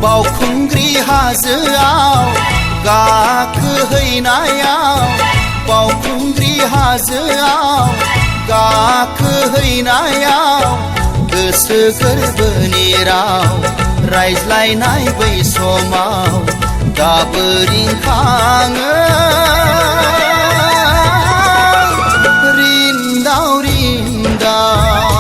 बावखुंग्रि हाजोआव गाखोहैनायाव बावखुंग्रि हाजोआव गाखोहैनायाव गोसो गोरबोनि राव रायज्लायनाय बै समाव दाबो रिंखाङो रिन्दाव रिन्दाव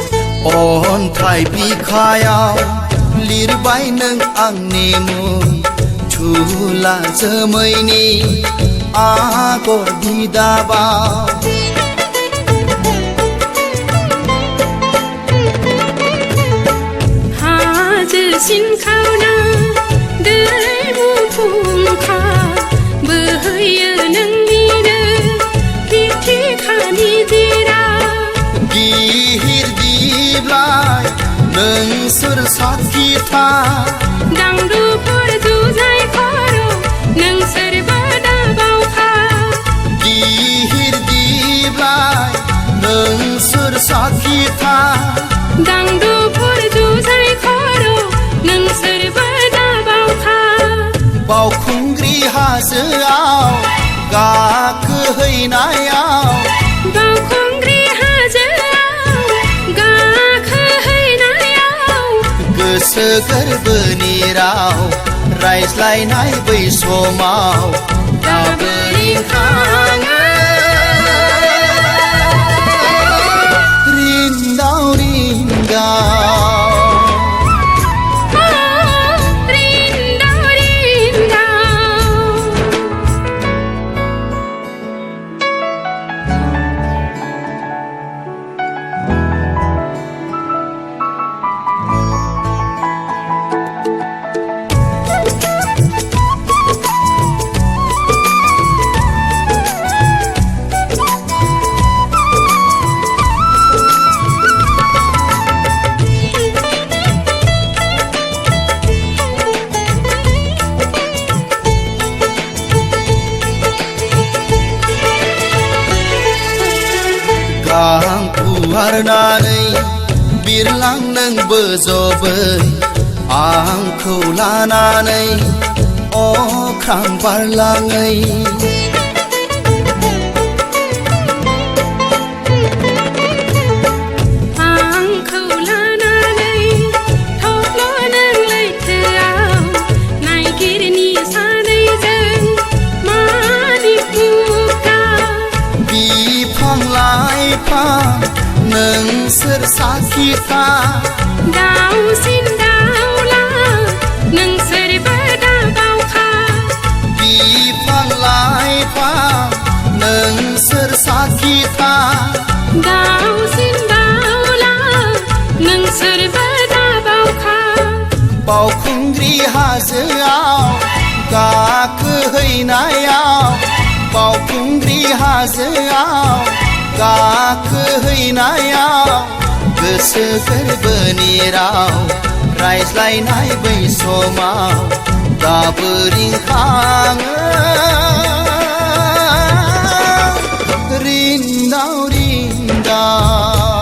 अन्थाइ बिखायाव लिरबाय नों आंनि मुं झुला जोमैनि आगर बिदाबाव हाजो सिनखावना दै मुफुंखा बोहैयो नोंनिनो फिथिखानि दिरा गिहिर दिब्लाय नोंसोर साखिथा दांदुफोर जुजाय खर' नोंसोरबो दाबावखा गिहिर दिब्लाय नोंसोर साखिथा दांदुफोर जुजाय खर' नोंसोरबो दाबावखा बावखुंग्रि हाजोआव गाखोहैनायाव बावखुंग्रि हाजोआव गाखोहैनायाव गोसो गोरबोनि राव रायज्लायनाय बै समाव दाबो रिंखाङो रिन्दाव रिन्दाव गां फुवारनानै बिरलां नों बोजबै आंखौ लानानै अख्रां बारलाङै आंखौ लानानै थब्ल' नों लैथोआव नायगिरनि सानैजों मानिक मुगा बिफां लाइफां नोंसोर साखिथा दाउसिन दाउला नोंसोरबो दाबावखा बिफां लाइफां नोंसोर साखिथा दाउसिन दाउला नोंसोरबो दाबावखा बावखुंग्रि हाजोआव गाखोहैनायाव बावखुंग्रि हाजोआव गाखोहैनायाव गोसो गोरबोनि राव रायज्लायनाय बै समाव दाबो रिंखाङो रिन्दाव रिन्दाव